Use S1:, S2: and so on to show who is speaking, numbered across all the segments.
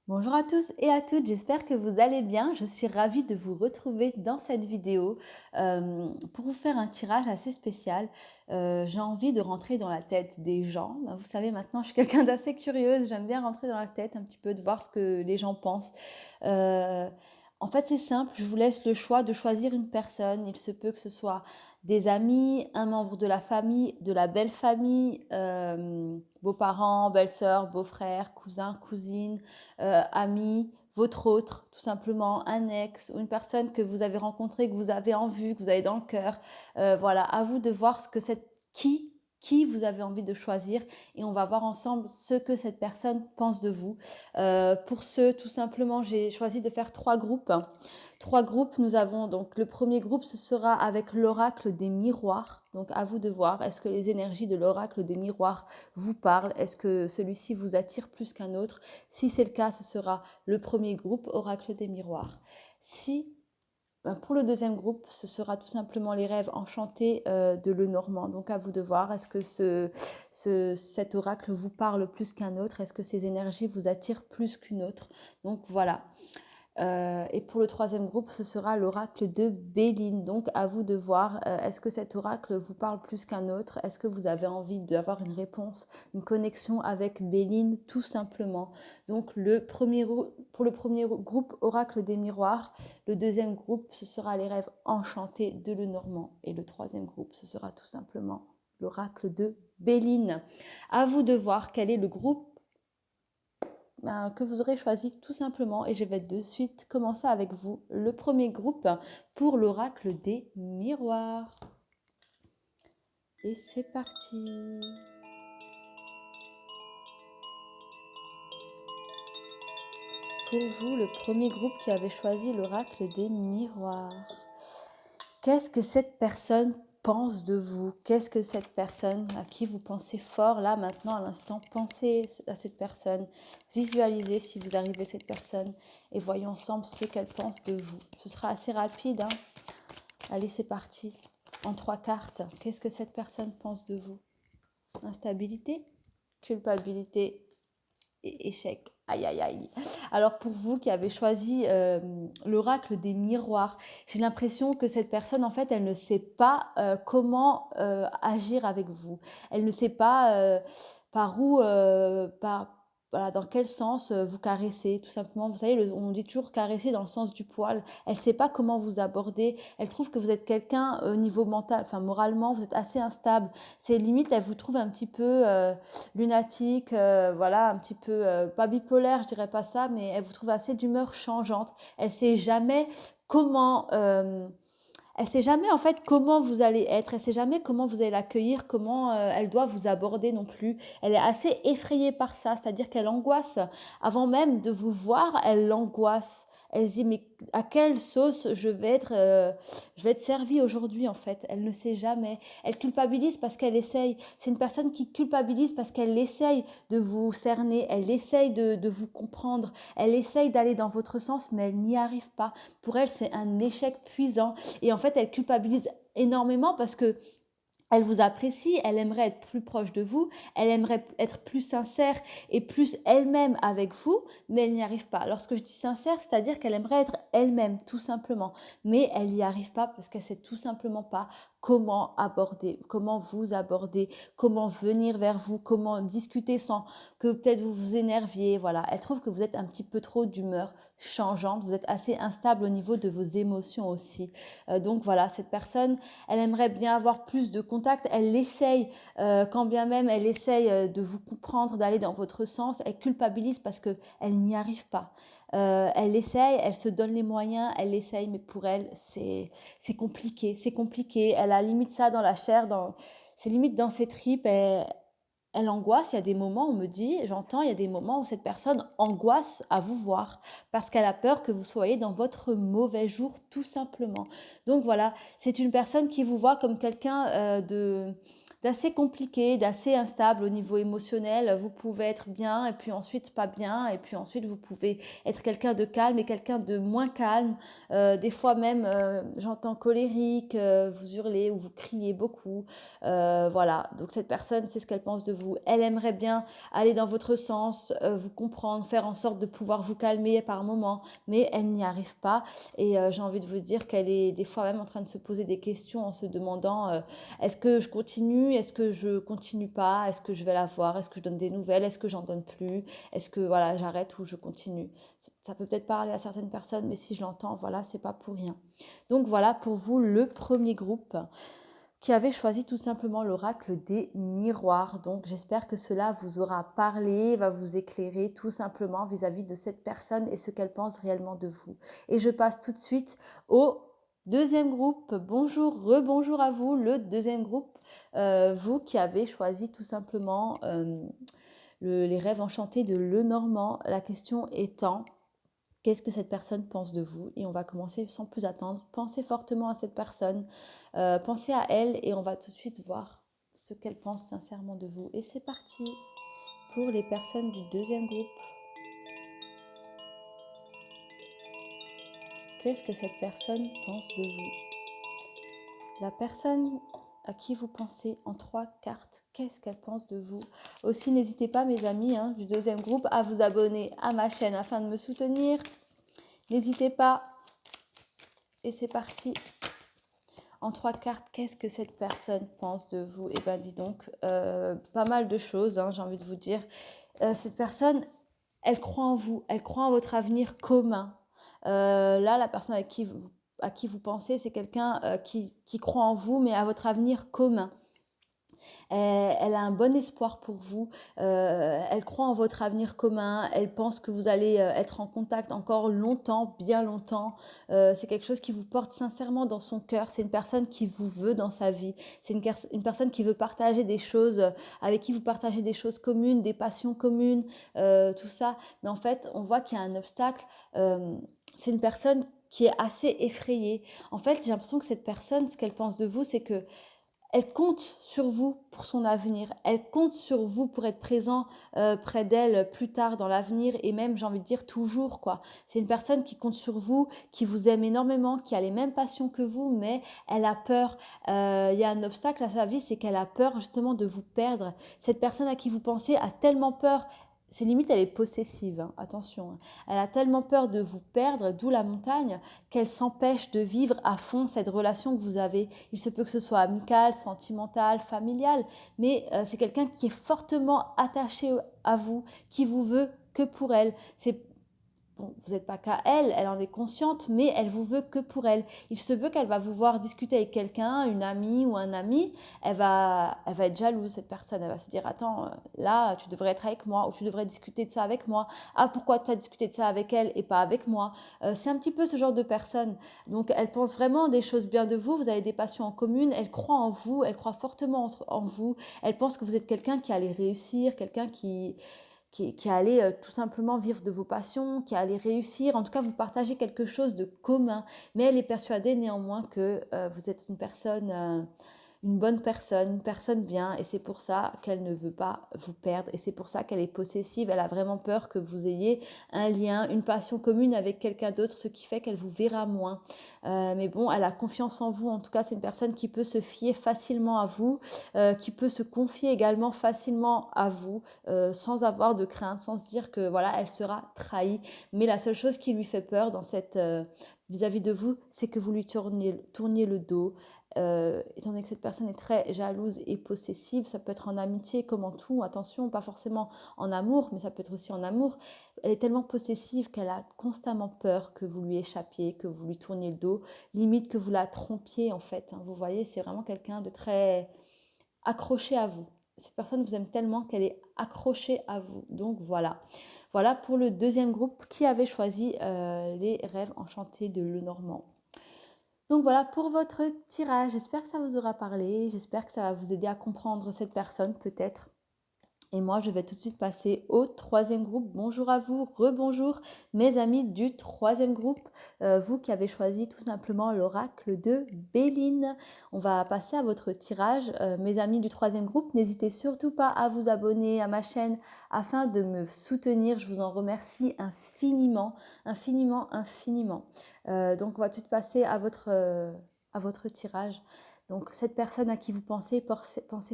S1: Bonjour à tous et à toutes, j'espère que vous allez bien. Je suis ravie de vous retrouver dans cette vidéo pour vous faire un tirage assez spécial. J'ai envie de rentrer dans la tête des gens. Vous savez, maintenant, je suis quelqu'un d'assez curieuse. J'aime bien rentrer dans la tête un petit peu, de voir ce que les gens pensent. Euh, En fait, c'est simple, je vous laisse le choix de choisir une personne. Il se peut que ce soit des amis, un membre de la famille, de la belle famille, beaux-parents, belles-sœurs, beaux-frères, cousins, cousines, ami, votre autre, tout simplement, un ex ou une personne que vous avez rencontrée, que vous avez en vue, que vous avez dans le cœur. Voilà, à vous de voir ce que cette qui vous avez envie de choisir et on va voir ensemble ce que cette personne pense de vous. Pour ce, tout simplement, j'ai choisi de faire trois groupes. Trois groupes, nous avons donc le premier groupe, ce sera avec l'oracle des miroirs. Donc à vous de voir, est-ce que les énergies de l'oracle des miroirs vous parlent? Est-ce que celui-ci vous attire plus qu'un autre? Si c'est le cas, ce sera le premier groupe, oracle des miroirs. Si pour le deuxième groupe, ce sera tout simplement les rêves enchantés de Lenormand. Donc à vous de voir, est-ce que cet oracle vous parle plus qu'un autre? Est-ce que ces énergies vous attirent plus qu'une autre? Donc voilà. Et pour le troisième groupe, ce sera l'oracle de Béline. Donc à vous de voir, est-ce que cet oracle vous parle plus qu'un autre? Est-ce que vous avez envie d'avoir une réponse, une connexion avec Béline, tout simplement? Donc pour le premier groupe, oracle des miroirs. Le deuxième groupe, ce sera les rêves enchantés de Lenormand. Et le troisième groupe, ce sera tout simplement l'oracle de Béline. À vous de voir quel est le groupe que vous aurez choisi tout simplement et je vais de suite commencer avec vous le premier groupe pour l'oracle des miroirs. Et c'est parti. Pour vous, le premier groupe qui avait choisi l'oracle des miroirs. Qu'est-ce que cette personne pense de vous? Qu'est-ce que cette personne à qui vous pensez fort là maintenant à l'instant? Pensez à cette personne, visualisez si vous arrivez à cette personne et voyons ensemble ce qu'elle pense de vous. Ce sera assez rapide, hein? Allez, c'est parti. En trois cartes, qu'est-ce que cette personne pense de vous? Instabilité, culpabilité et échec. Aïe, aïe, aïe. Alors pour vous qui avez choisi l'oracle des miroirs, j'ai l'impression que cette personne, en fait, elle ne sait pas comment agir avec vous. Elle ne sait pas par où, voilà, dans quel sens vous caressez, tout simplement. Vous savez, on dit toujours caresser dans le sens du poil. Elle ne sait pas comment vous aborder. Elle trouve que vous êtes quelqu'un au niveau mental, enfin moralement, vous êtes assez instable. C'est limite, elle vous trouve un petit peu lunatique, voilà, un petit peu, pas bipolaire, je dirais pas ça, mais elle vous trouve assez d'humeur changeante. Elle sait jamais comment, elle sait jamais en fait comment vous allez être, elle sait jamais comment vous allez l'accueillir, comment elle doit vous aborder non plus. Elle est assez effrayée par ça, c'est-à-dire qu'elle angoisse. Avant même de vous voir, elle l'angoisse. Elle se dit mais à quelle sauce je vais être servie aujourd'hui en fait. Elle ne sait jamais. Elle culpabilise parce qu'elle essaye. C'est une personne qui culpabilise parce qu'elle essaye de vous cerner, elle essaye de vous comprendre, elle essaye d'aller dans votre sens mais elle n'y arrive pas. Pour elle c'est un échec puissant et en fait elle culpabilise énormément parce que elle vous apprécie, elle aimerait être plus proche de vous, elle aimerait être plus sincère et plus elle-même avec vous, mais elle n'y arrive pas. Lorsque je dis sincère, c'est-à-dire qu'elle aimerait être elle-même, tout simplement, mais elle n'y arrive pas parce qu'elle sait tout simplement pas comment aborder, comment vous aborder, comment venir vers vous, comment discuter sans que peut-être vous vous énerviez. Voilà, elle trouve que vous êtes un petit peu trop d'humeur changeante, vous êtes assez instable au niveau de vos émotions aussi. Donc voilà, cette personne, elle aimerait bien avoir plus de contact, elle l'essaye, quand bien même elle essaye de vous comprendre, d'aller dans votre sens, elle culpabilise parce qu'elle n'y arrive pas. Elle essaye, elle se donne les moyens, elle essaye, mais pour elle, c'est compliqué, c'est compliqué. Elle a limite ça dans la chair, c'est limite dans ses tripes. Elle angoisse, il y a des moments, on me dit, j'entends, il y a des moments où cette personne angoisse à vous voir parce qu'elle a peur que vous soyez dans votre mauvais jour, tout simplement. Donc voilà, c'est une personne qui vous voit comme quelqu'un d'assez compliqué, d'assez instable au niveau émotionnel. Vous pouvez être bien et puis ensuite pas bien et puis ensuite vous pouvez être quelqu'un de calme et quelqu'un de moins calme. Des fois même, j'entends colérique, vous hurlez ou vous criez beaucoup. Voilà, donc cette personne, c'est ce qu'elle pense de vous. Elle aimerait bien aller dans votre sens, vous comprendre, faire en sorte de pouvoir vous calmer par moments, mais elle n'y arrive pas. Et j'ai envie de vous dire qu'elle est des fois même en train de se poser des questions en se demandant est-ce que je continue, est-ce que je continue pas, est-ce que je vais la voir, est-ce que je donne des nouvelles, est-ce que j'en donne plus, est-ce que voilà, j'arrête ou je continue. Ça peut peut-être parler à certaines personnes, mais si je l'entends, voilà, c'est pas pour rien. Donc voilà pour vous le premier groupe qui avait choisi tout simplement l'oracle des miroirs. Donc j'espère que cela vous aura parlé, va vous éclairer tout simplement vis-à-vis de cette personne et ce qu'elle pense réellement de vous. Et je passe tout de suite au deuxième groupe. Bonjour, rebonjour à vous, le deuxième groupe, vous qui avez choisi tout simplement les rêves enchantés de Lenormand. La question étant, qu'est-ce que cette personne pense de vous? Et on va commencer sans plus attendre. Pensez fortement à cette personne, pensez à elle et on va tout de suite voir ce qu'elle pense sincèrement de vous. Et c'est parti pour les personnes du deuxième groupe. Qu'est-ce que cette personne pense de vous? La personne à qui vous pensez en 3 cartes, qu'est-ce qu'elle pense de vous? Aussi, n'hésitez pas, mes amis du deuxième groupe, à vous abonner à ma chaîne afin de me soutenir. N'hésitez pas. Et c'est parti. En 3 cartes, qu'est-ce que cette personne pense de vous? Eh bien, dis donc, pas mal de choses, j'ai envie de vous dire. Cette personne, elle croit en vous, elle croit en votre avenir commun. Là, la personne à qui vous pensez, c'est quelqu'un qui croit en vous, mais à votre avenir commun. Elle a un bon espoir pour vous, elle croit en votre avenir commun, elle pense que vous allez être en contact encore longtemps, bien longtemps. C'est quelque chose qui vous porte sincèrement dans son cœur, c'est une personne qui vous veut dans sa vie, c'est une personne qui veut partager des choses, avec qui vous partagez des choses communes, des passions communes, tout ça. Mais en fait, on voit qu'il y a un obstacle, c'est une personne qui est assez effrayée. En fait, j'ai l'impression que cette personne, ce qu'elle pense de vous, c'est que elle compte sur vous pour son avenir. Elle compte sur vous pour être présent près d'elle plus tard dans l'avenir et même, j'ai envie de dire, toujours, quoi. C'est une personne qui compte sur vous, qui vous aime énormément, qui a les mêmes passions que vous, mais elle a peur. Il y a un obstacle à sa vie, c'est qu'elle a peur justement de vous perdre. Cette personne à qui vous pensez a tellement peur. C'est limite, elle est possessive, attention. Elle a tellement peur de vous perdre, d'où la montagne, qu'elle s'empêche de vivre à fond cette relation que vous avez. Il se peut que ce soit amical, sentimental, familial, mais c'est quelqu'un qui est fortement attaché à vous, qui vous veut que pour elle. C'est Bon, vous n'êtes pas qu'à elle, elle en est consciente, mais elle vous veut que pour elle. Il se peut qu'elle va vous voir discuter avec quelqu'un, une amie ou un ami, elle va être jalouse, cette personne. Elle va se dire, attends, là, tu devrais être avec moi, ou tu devrais discuter de ça avec moi. Ah, pourquoi tu as discuté de ça avec elle et pas avec moi? C'est un petit peu ce genre de personne. Donc, elle pense vraiment des choses bien de vous, vous avez des passions en commun, elle croit en vous, elle croit fortement en vous, elle pense que vous êtes quelqu'un qui allait réussir, quelqu'un qui allait tout simplement vivre de vos passions, qui allait réussir. En tout cas, vous partagez quelque chose de commun. Mais elle est persuadée néanmoins que vous êtes une bonne personne, une personne bien. Et c'est pour ça qu'elle ne veut pas vous perdre. Et c'est pour ça qu'elle est possessive. Elle a vraiment peur que vous ayez un lien, une passion commune avec quelqu'un d'autre, ce qui fait qu'elle vous verra moins. Mais bon, elle a confiance en vous. En tout cas, c'est une personne qui peut se fier facilement à vous, qui peut se confier également facilement à vous, sans avoir de crainte, sans se dire que voilà, elle sera trahie. Mais la seule chose qui lui fait peur dans cette vis-à-vis de vous, c'est que vous lui tourniez le dos. Étant donné que cette personne est très jalouse et possessive, ça peut être en amitié comme en tout, attention, pas forcément en amour, mais ça peut être aussi en amour. Elle est tellement possessive qu'elle a constamment peur que vous lui échappiez, que vous lui tourniez le dos, limite que vous la trompiez en fait. Vous voyez, c'est vraiment quelqu'un de très accroché à vous. Cette personne vous aime tellement qu'elle est accrochée à vous. Donc voilà. Voilà pour le deuxième groupe qui avait choisi les rêves enchantés de Lenormand. Donc voilà pour votre tirage. J'espère que ça vous aura parlé. J'espère que ça va vous aider à comprendre cette personne peut-être. Et moi, je vais tout de suite passer au troisième groupe. Bonjour à vous, rebonjour mes amis du troisième groupe, vous qui avez choisi tout simplement l'oracle de Béline. On va passer à votre tirage. Mes amis du troisième groupe, n'hésitez surtout pas à vous abonner à ma chaîne afin de me soutenir. Je vous en remercie infiniment, infiniment, infiniment. Donc, on va tout de suite passer à votre tirage. Donc, cette personne à qui vous pensez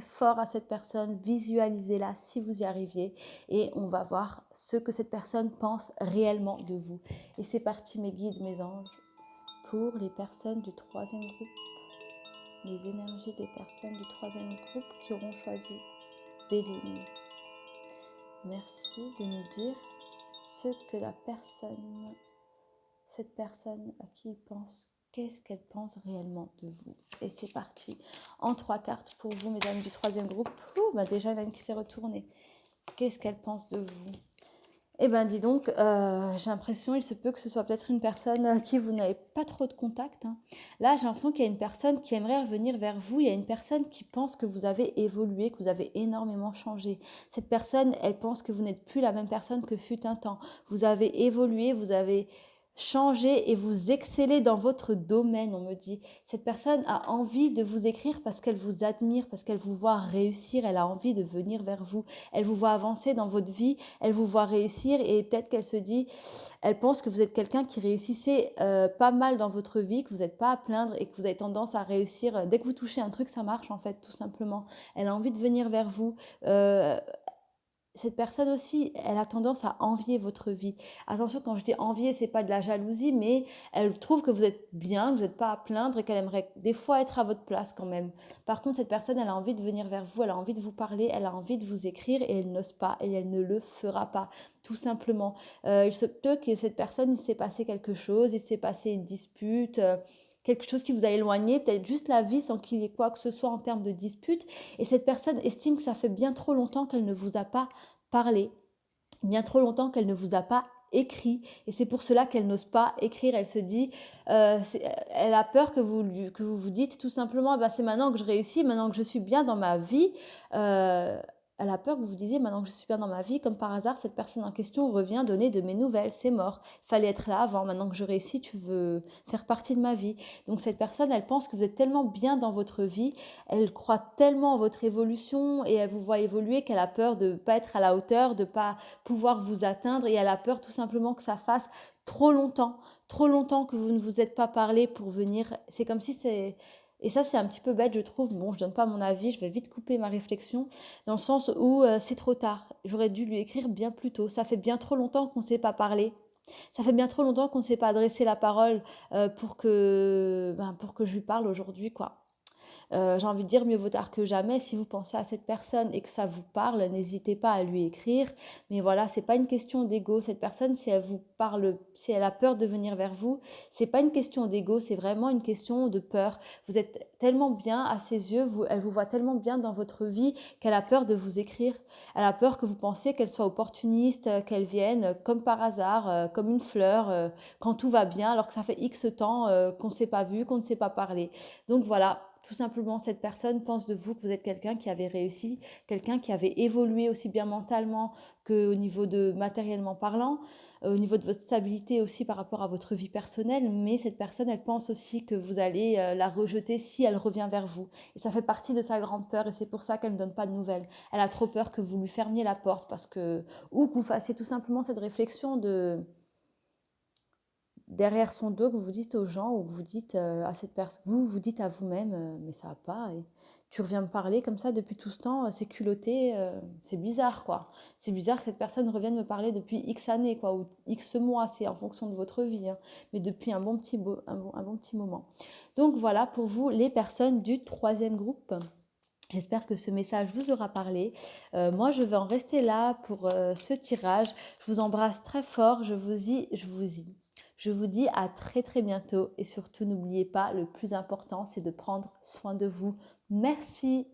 S1: fort à cette personne, visualisez-la si vous y arriviez et on va voir ce que cette personne pense réellement de vous. Et c'est parti mes guides, mes anges, pour les personnes du troisième groupe, les énergies des personnes du troisième groupe qui auront choisi Béline. Merci de nous dire ce que cette personne à qui il pense, qu'est-ce qu'elle pense réellement de vous. Et c'est parti. En 3 cartes pour vous, mes amis du troisième groupe. Déjà, il y en a une qui s'est retournée. Qu'est-ce qu'elle pense de vous? Eh bien, dis donc, j'ai l'impression, il se peut que ce soit peut-être une personne à qui vous n'avez pas trop de contact. Là, j'ai l'impression qu'il y a une personne qui aimerait revenir vers vous. Il y a une personne qui pense que vous avez évolué, que vous avez énormément changé. Cette personne, elle pense que vous n'êtes plus la même personne que fut un temps. Vous avez évolué, vous avez changez et vous excellez dans votre domaine, on me dit. Cette personne a envie de vous écrire parce qu'elle vous admire, parce qu'elle vous voit réussir, elle a envie de venir vers vous. Elle vous voit avancer dans votre vie, elle vous voit réussir et peut-être qu'elle se dit, elle pense que vous êtes quelqu'un qui réussissait pas mal dans votre vie, que vous n'êtes pas à plaindre et que vous avez tendance à réussir. Dès que vous touchez un truc, ça marche en fait, tout simplement. Elle a envie de venir vers vous. Cette personne aussi, elle a tendance à envier votre vie. Attention, quand je dis envier, c'est pas de la jalousie, mais elle trouve que vous êtes bien, que vous n'êtes pas à plaindre et qu'elle aimerait des fois être à votre place quand même. Par contre, cette personne, elle a envie de venir vers vous, elle a envie de vous parler, elle a envie de vous écrire et elle n'ose pas et elle ne le fera pas, tout simplement. Il se peut que cette personne, il s'est passé quelque chose, il s'est passé une dispute. Quelque chose qui vous a éloigné, peut-être juste la vie sans qu'il y ait quoi que ce soit en termes de dispute. Et cette personne estime que ça fait bien trop longtemps qu'elle ne vous a pas parlé, bien trop longtemps qu'elle ne vous a pas écrit. Et c'est pour cela qu'elle n'ose pas écrire. Elle se dit, elle a peur que vous vous dites tout simplement, bah, c'est maintenant que je réussis, maintenant que je suis bien dans ma vie. Elle a peur que vous vous disiez, maintenant que je suis bien dans ma vie, comme par hasard, cette personne en question revient donner de mes nouvelles, c'est mort. Il fallait être là avant, maintenant que je réussis, tu veux faire partie de ma vie. Donc cette personne, elle pense que vous êtes tellement bien dans votre vie, elle croit tellement en votre évolution et elle vous voit évoluer qu'elle a peur de ne pas être à la hauteur, de ne pas pouvoir vous atteindre et elle a peur tout simplement que ça fasse trop longtemps que vous ne vous êtes pas parlé pour venir. C'est comme si c'est... Et ça, c'est un petit peu bête, je trouve. Bon, je donne pas mon avis, je vais vite couper ma réflexion, dans le sens où c'est trop tard. J'aurais dû lui écrire bien plus tôt. Ça fait bien trop longtemps qu'on ne s'est pas parlé. Ça fait bien trop longtemps qu'on ne s'est pas adressé la parole pour que je lui parle aujourd'hui, quoi. J'ai envie de dire mieux vaut tard que jamais. Si vous pensez à cette personne et que ça vous parle, n'hésitez pas à lui écrire. Mais voilà, c'est pas une question d'ego. Cette personne, si elle vous parle, si elle a peur de venir vers vous, c'est pas une question d'ego, c'est vraiment une question de peur. Vous êtes tellement bien à ses yeux, elle vous voit tellement bien dans votre vie qu'elle a peur de vous écrire. Elle a peur que vous pensiez qu'elle soit opportuniste, qu'elle vienne comme par hasard, comme une fleur, quand tout va bien, alors que ça fait X temps qu'on ne s'est pas vu, qu'on ne s'est pas parlé. Donc voilà, tout simplement, cette personne pense de vous que vous êtes quelqu'un qui avait réussi, quelqu'un qui avait évolué aussi bien mentalement qu'au niveau de matériellement parlant, au niveau de votre stabilité aussi par rapport à votre vie personnelle. Mais cette personne, elle pense aussi que vous allez la rejeter si elle revient vers vous. Et ça fait partie de sa grande peur et c'est pour ça qu'elle ne donne pas de nouvelles. Elle a trop peur que vous lui fermiez la porte ou que vous fassiez tout simplement cette réflexion de derrière son dos que vous dites aux gens ou que vous dites à cette personne, vous dites à vous-même, mais ça va pas, et tu reviens me parler comme ça depuis tout ce temps, c'est culotté, c'est bizarre quoi. C'est bizarre que cette personne revienne me parler depuis X années quoi, ou X mois, c'est en fonction de votre vie, hein, mais depuis un bon petit moment. Donc voilà pour vous les personnes du troisième groupe. J'espère que ce message vous aura parlé. Moi, je vais en rester là pour ce tirage. Je vous embrasse très fort. Je vous dis à très très bientôt. Et surtout, n'oubliez pas, le plus important, c'est de prendre soin de vous. Merci.